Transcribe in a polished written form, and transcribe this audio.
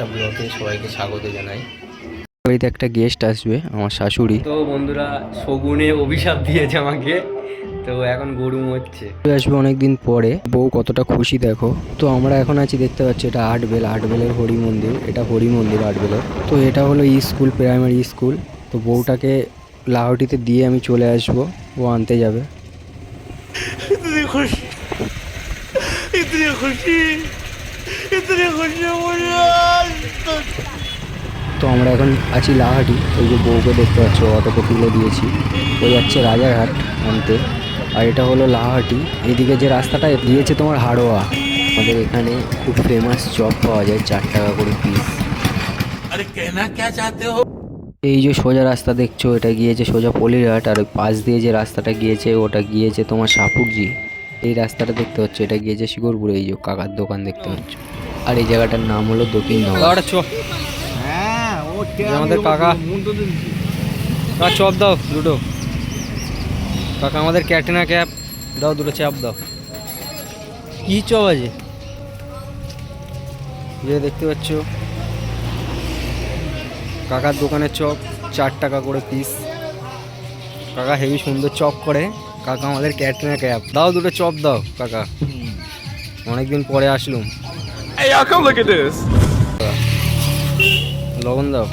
একটা ব্লগে সবাইকে স্বাগত জানাই। বাড়িতে একটা গেস্ট আসবে, আমার শাশুড়ি। তো বন্ধুরা, শগুনে অভিশাপ দিয়েছে আমাকে, তো এখন গরু মরছে। আসবে অনেকদিন পরে, বউ কতটা খুশি দেখো। তো আমরা এখন আছি, দেখতে পাচ্ছি এটা আটবেল, আটবেলের হরি মন্দির। এটা হরি মন্দির আটবেলের। তো এটা হলো স্কুল, প্রাইমারি স্কুল। তো বউটাকে লাহটিতে দিয়ে আমি চলে আসবো, ও আনতে যাবে। তো আমরা এখন আছি লাহাটি। ওই যে বউকে দেখতে পাচ্ছ, অটোতে তুলে দিয়েছি, ওই যাচ্ছে রাজারহাট আনতে। আর এটা হলো লাহাটি। এদিকে যে রাস্তাটা দিয়েছে তোমার হাড়োয়া। আমাদের এখানে খুব ফেমাস চপ পাওয়া যায়, 4 টাকা করে পিস। এই যে সোজা রাস্তা দেখছো, এটা গিয়েছে সোজা পলিরহাট। আর ওই পাশ দিয়ে যে রাস্তাটা গিয়েছে, ওটা গিয়েছে তোমার সাপুরজি। এই রাস্তাটা দেখতে পাচ্ছ, এটা গিয়েছে শিকরপুরে। এই যে কাকার দোকান দেখতে পাচ্ছ। আর এই জায়গাটার নাম হলো দক্ষিণনগর। আমাদের কাকা চপ দাও দুটো। কাকা আমাদের ক্যাটরিনা ক্যাপ দাও, দুটো চাপ দাও। কি চপ আছে যে দেখতে পাচ্ছ, কাকার দোকানের চপ, 4 টাকা করে পিস। কাকা হেভি সুন্দর চপ করে। কাকা আমাদের ক্যাটরিনা ক্যাপ দাও, দুটো চপ দাও কাকা, অনেকদিন পরে আসলুম। লবণ দাও।